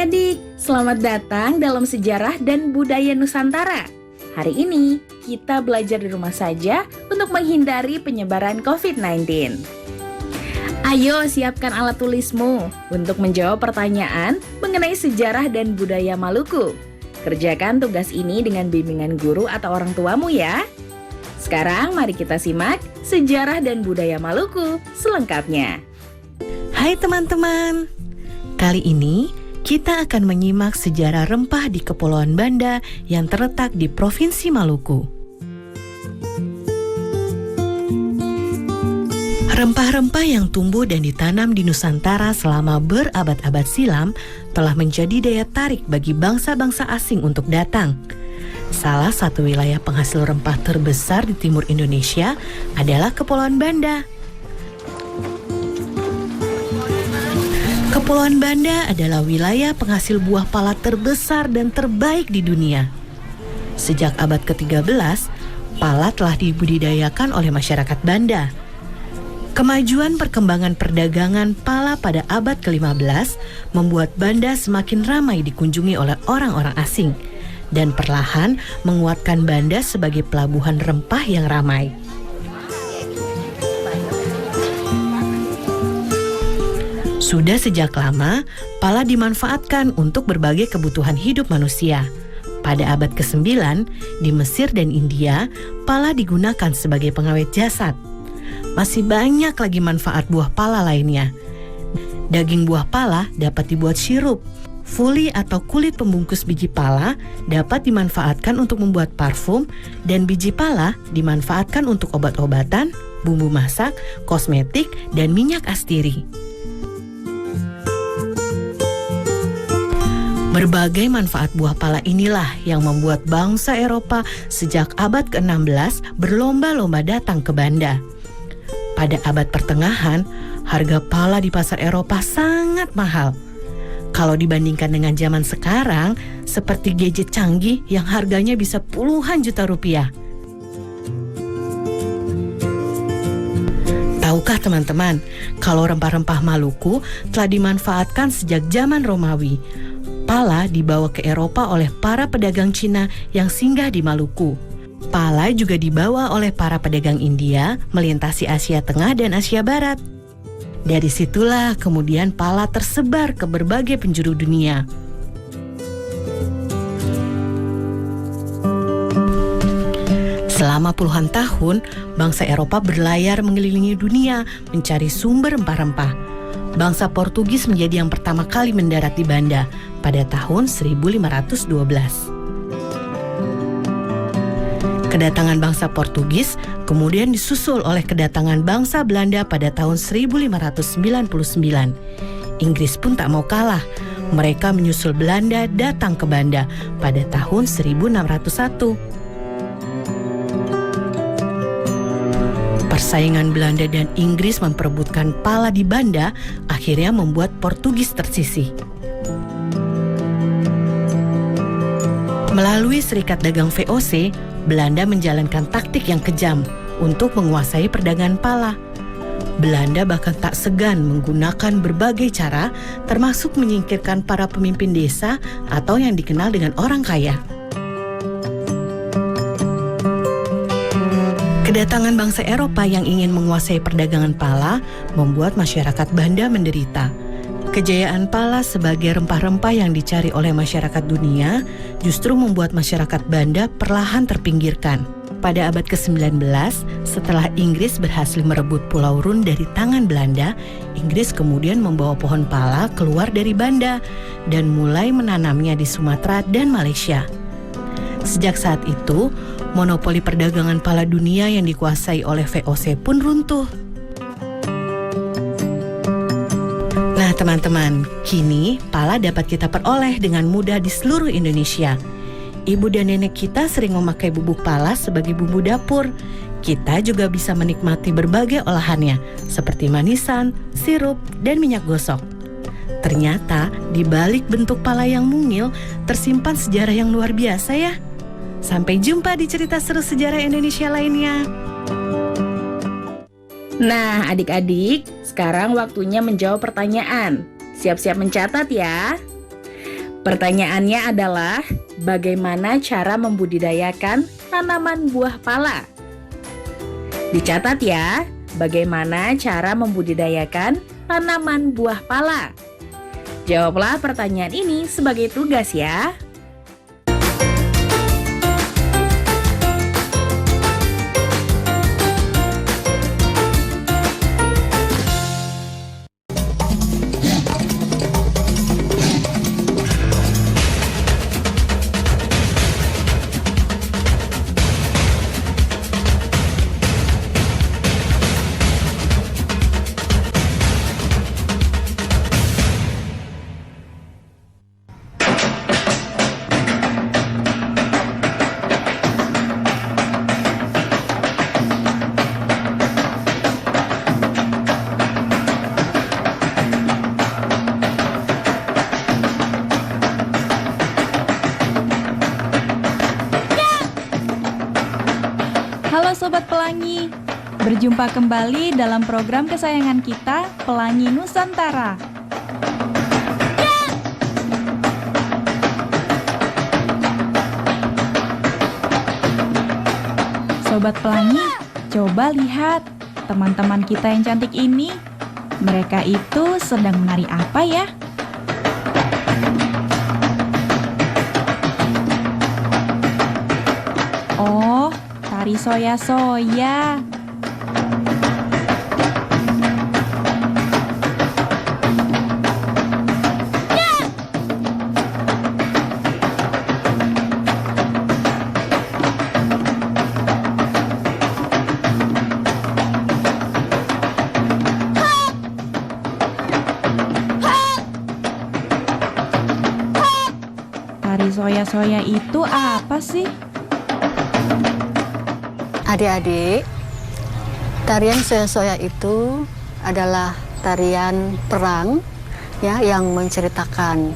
adik-adik, selamat datang dalam sejarah dan budaya Nusantara. Hari ini kita belajar di rumah saja untuk menghindari penyebaran COVID-19. Ayo siapkan alat tulismu untuk menjawab pertanyaan mengenai sejarah dan budaya Maluku. Kerjakan tugas ini dengan bimbingan guru atau orang tuamu ya. Sekarang mari kita simak sejarah dan budaya Maluku selengkapnya. Hai teman-teman, kali ini kita akan menyimak sejarah rempah di Kepulauan Banda yang terletak di Provinsi Maluku. Rempah-rempah yang tumbuh dan ditanam di Nusantara selama berabad-abad silam telah menjadi daya tarik bagi bangsa-bangsa asing untuk datang. Salah satu wilayah penghasil rempah terbesar di timur Indonesia adalah Kepulauan Banda. Kepulauan Banda adalah wilayah penghasil buah pala terbesar dan terbaik di dunia. Sejak abad ke-13, pala telah dibudidayakan oleh masyarakat Banda. Kemajuan perkembangan perdagangan pala pada abad ke-15 membuat Banda semakin ramai dikunjungi oleh orang-orang asing dan perlahan menguatkan Banda sebagai pelabuhan rempah yang ramai. Sudah sejak lama, pala dimanfaatkan untuk berbagai kebutuhan hidup manusia. Pada abad ke-9, di Mesir dan India, pala digunakan sebagai pengawet jasad. Masih banyak lagi manfaat buah pala lainnya. Daging buah pala dapat dibuat sirup. Fuli atau kulit pembungkus biji pala dapat dimanfaatkan untuk membuat parfum, dan biji pala dimanfaatkan untuk obat-obatan, bumbu masak, kosmetik, dan minyak astiri. Berbagai manfaat buah pala inilah yang membuat bangsa Eropa sejak abad ke-16 berlomba-lomba datang ke Banda. Pada abad pertengahan, harga pala di pasar Eropa sangat mahal. Kalau dibandingkan dengan zaman sekarang, seperti gadget canggih yang harganya bisa puluhan juta rupiah. Tahukah teman-teman, kalau rempah-rempah Maluku telah dimanfaatkan sejak zaman Romawi. Pala dibawa ke Eropa oleh para pedagang Cina yang singgah di Maluku. Pala juga dibawa oleh para pedagang India melintasi Asia Tengah dan Asia Barat. Dari situlah kemudian pala tersebar ke berbagai penjuru dunia. Selama puluhan tahun, bangsa Eropa berlayar mengelilingi dunia mencari sumber rempah-rempah. Bangsa Portugis menjadi yang pertama kali mendarat di Banda pada tahun 1512. Kedatangan bangsa Portugis kemudian disusul oleh kedatangan bangsa Belanda pada tahun 1599. Inggris pun tak mau kalah. Mereka menyusul Belanda datang ke Banda pada tahun 1601. Persaingan Belanda dan Inggris memperebutkan pala di Banda akhirnya membuat Portugis tersisih. Melalui Serikat Dagang VOC, Belanda menjalankan taktik yang kejam untuk menguasai perdagangan pala. Belanda bahkan tak segan menggunakan berbagai cara, termasuk menyingkirkan para pemimpin desa atau yang dikenal dengan orang kaya. Kedatangan bangsa Eropa yang ingin menguasai perdagangan pala membuat masyarakat Banda menderita. Kejayaan pala sebagai rempah-rempah yang dicari oleh masyarakat dunia justru membuat masyarakat Banda perlahan terpinggirkan. Pada abad ke-19, setelah Inggris berhasil merebut Pulau Run dari tangan Belanda, Inggris kemudian membawa pohon pala keluar dari Banda dan mulai menanamnya di Sumatera dan Malaysia. Sejak saat itu, monopoli perdagangan pala dunia yang dikuasai oleh VOC pun runtuh. Nah teman-teman, kini pala dapat kita peroleh dengan mudah di seluruh Indonesia. Ibu dan nenek kita sering memakai bubuk pala sebagai bumbu dapur. Kita juga bisa menikmati berbagai olahannya, seperti manisan, sirup, dan minyak gosok. Ternyata di balik bentuk pala yang mungil tersimpan sejarah yang luar biasa ya. Sampai jumpa di cerita seru sejarah Indonesia lainnya. Nah, adik-adik, sekarang waktunya menjawab pertanyaan. Siap-siap mencatat ya. Pertanyaannya adalah, bagaimana cara membudidayakan tanaman buah pala? Dicatat ya, bagaimana cara membudidayakan tanaman buah pala? Jawablah pertanyaan ini sebagai tugas ya. Halo Sobat Pelangi, berjumpa kembali dalam program kesayangan kita, Pelangi Nusantara. Sobat Pelangi, coba lihat teman-teman kita yang cantik ini. Mereka itu sedang menari apa ya? Oh, tari soya-soya. Tari soya-soya itu apa sih? Adik-adik, tarian soya-soya itu adalah tarian perang ya yang menceritakan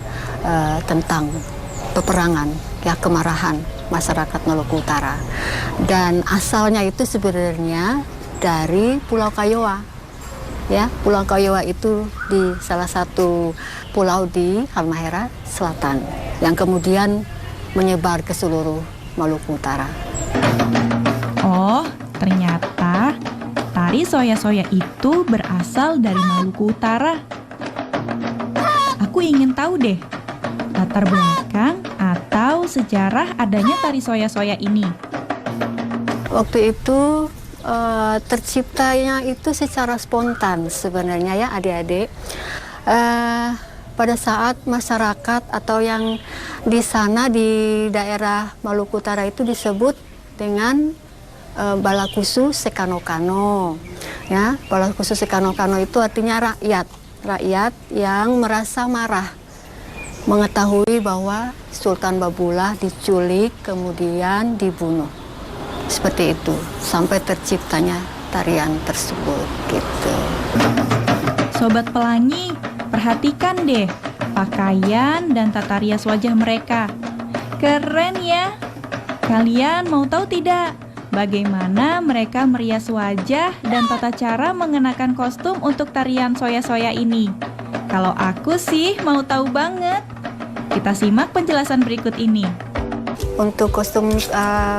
tentang peperangan ya, kemarahan masyarakat Maluku Utara. Dan asalnya itu sebenarnya dari Pulau Kayowa. Ya, Pulau Kayowa itu di salah satu pulau di Halmahera Selatan yang kemudian menyebar ke seluruh Maluku Utara. Oh, ternyata tari soya-soya itu berasal dari Maluku Utara. Aku ingin tahu deh, latar belakang atau sejarah adanya tari soya-soya ini. Waktu itu terciptanya itu secara spontan sebenarnya ya adik-adik. Pada saat masyarakat atau yang di sana di daerah Maluku Utara itu disebut dengan Balakusu Sekano-Kano. Ya, Balakusu Sekano-Kano itu artinya rakyat yang merasa marah mengetahui bahwa Sultan Babullah diculik kemudian dibunuh. Seperti itu sampai terciptanya tarian tersebut gitu. Sobat Pelangi, perhatikan deh pakaian dan tata rias wajah mereka. Keren ya. Kalian mau tahu tidak bagaimana mereka merias wajah dan tata cara mengenakan kostum untuk tarian soya-soya ini? Kalau aku sih mau tahu banget. Kita simak penjelasan berikut ini. Untuk kostum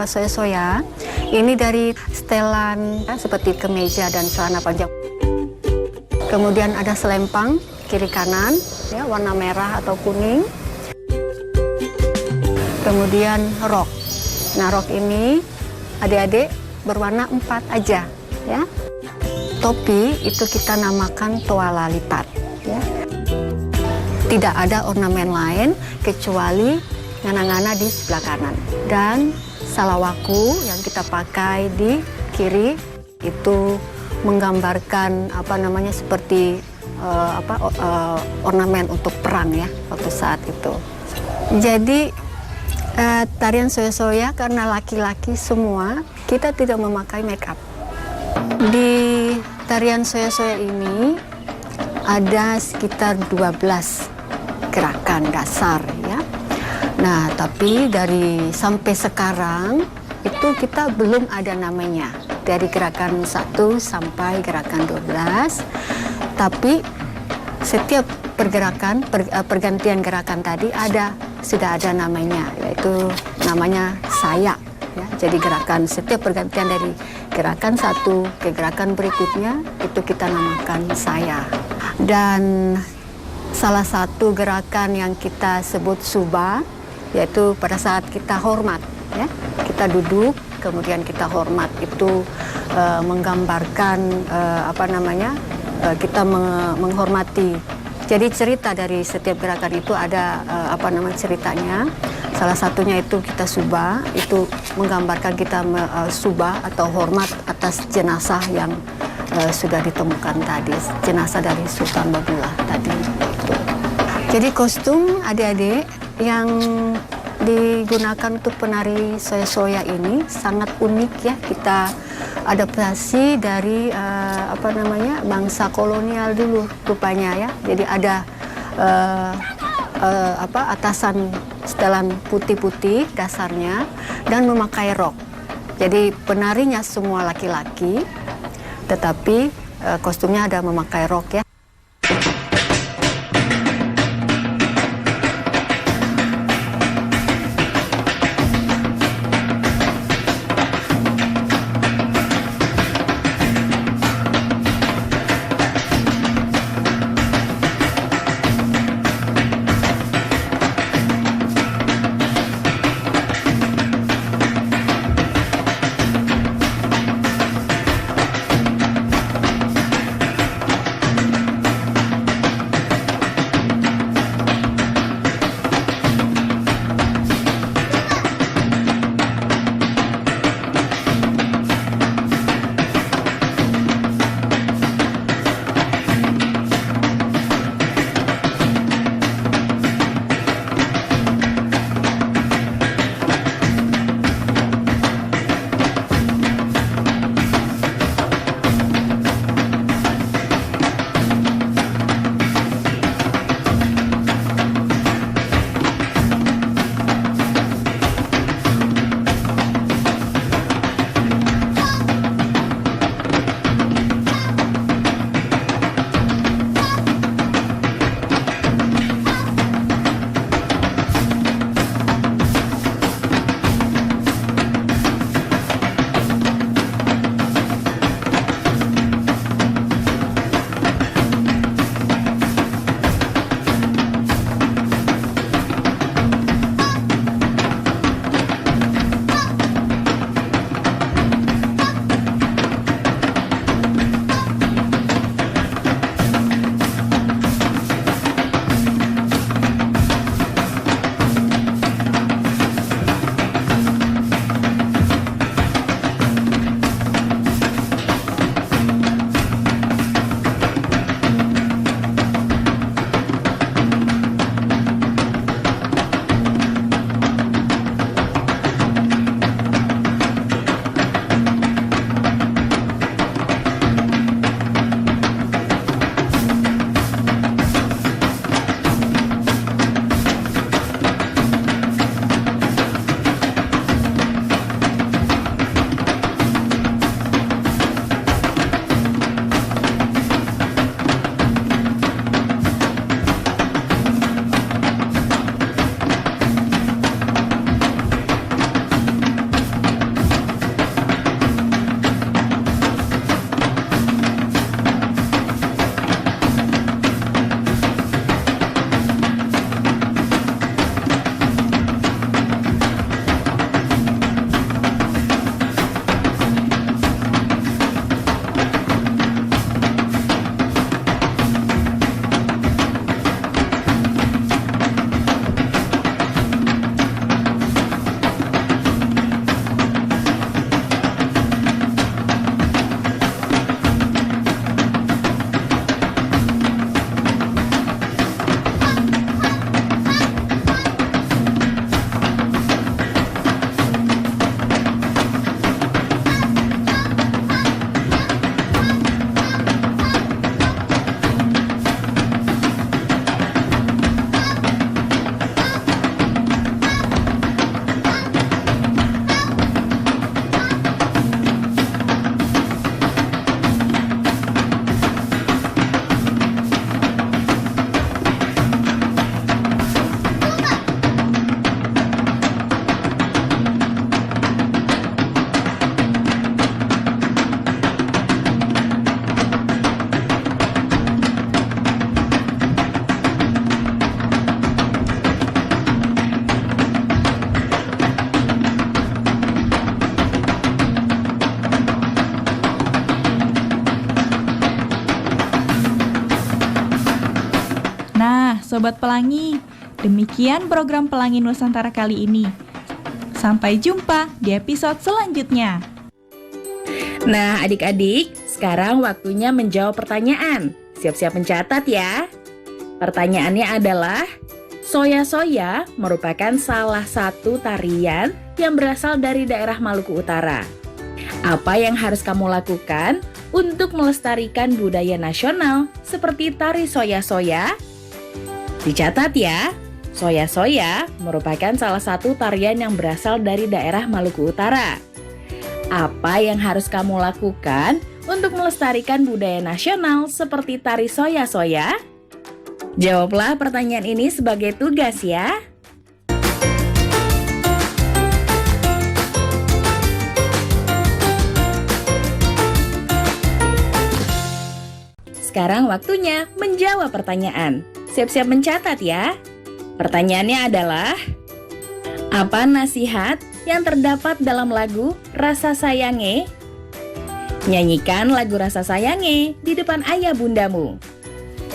soya-soya, ini dari setelan seperti kemeja dan celana panjang. Kemudian ada selempang kiri kanan, ya, warna merah atau kuning. Kemudian rok. Nah, rok ini adik-adik berwarna 4 aja, ya. Topi itu kita namakan toala lipat, ya. Tidak ada ornamen lain kecuali ngana-ngana di sebelah kanan. Dan salawaku yang kita pakai di kiri itu menggambarkan seperti ornamen untuk perang ya waktu saat itu. Jadi tarian soya-soya karena laki-laki semua, kita tidak memakai make up. Di tarian soya-soya ini ada sekitar 12 gerakan dasar ya. Nah, tapi dari sampai sekarang itu kita belum ada namanya. Dari gerakan 1 sampai gerakan 12. Tapi setiap pergantian gerakan tadi sudah ada namanya, yaitu namanya saya. Ya, jadi setiap pergantian dari gerakan satu ke gerakan berikutnya itu kita namakan saya. Dan salah satu gerakan yang kita sebut suba, yaitu pada saat kita hormat, ya, kita duduk kemudian kita hormat, itu menggambarkan kita menghormati. Jadi cerita dari setiap gerakan itu ada ceritanya. Salah satunya itu kita suba, itu menggambarkan kita suba atau hormat atas jenazah yang sudah ditemukan tadi, jenazah dari Sultan Bagus tadi. Jadi kostum adik-adik yang digunakan untuk penari soya-soya ini sangat unik ya. Kita adaptasi dari bangsa kolonial dulu rupanya ya. Jadi ada atasan setelan putih-putih dasarnya dan memakai rok. Jadi penarinya semua laki-laki, tetapi kostumnya ada memakai rok ya. Sobat Pelangi. Demikian program Pelangi Nusantara kali ini. Sampai jumpa di episode selanjutnya. Nah, adik-adik, sekarang waktunya menjawab pertanyaan. Siap-siap mencatat ya. Pertanyaannya adalah, soya-soya merupakan salah satu tarian yang berasal dari daerah Maluku Utara. Apa yang harus kamu lakukan untuk melestarikan budaya nasional seperti tari soya-soya? Dicatat ya, soya-soya merupakan salah satu tarian yang berasal dari daerah Maluku Utara. Apa yang harus kamu lakukan untuk melestarikan budaya nasional seperti tari soya-soya? Jawablah pertanyaan ini sebagai tugas ya. Sekarang waktunya menjawab pertanyaan. Siap-siap mencatat ya. Pertanyaannya adalah, apa nasihat yang terdapat dalam lagu Rasa Sayange? Nyanyikan lagu Rasa Sayange di depan ayah bundamu.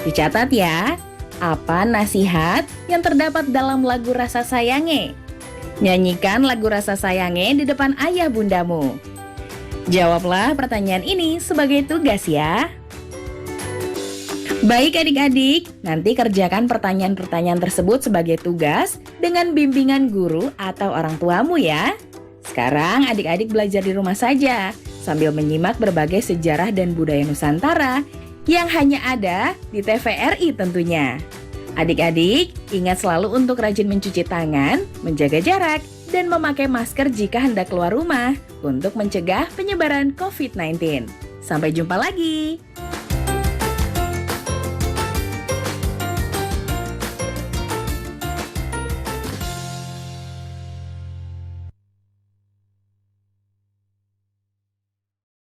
Dicatat ya, apa nasihat yang terdapat dalam lagu Rasa Sayange? Nyanyikan lagu Rasa Sayange di depan ayah bundamu. Jawablah pertanyaan ini sebagai tugas ya. Baik adik-adik, nanti kerjakan pertanyaan-pertanyaan tersebut sebagai tugas dengan bimbingan guru atau orang tuamu ya. Sekarang adik-adik belajar di rumah saja, sambil menyimak berbagai sejarah dan budaya Nusantara yang hanya ada di TVRI tentunya. Adik-adik, ingat selalu untuk rajin mencuci tangan, menjaga jarak, dan memakai masker jika hendak keluar rumah untuk mencegah penyebaran COVID-19. Sampai jumpa lagi!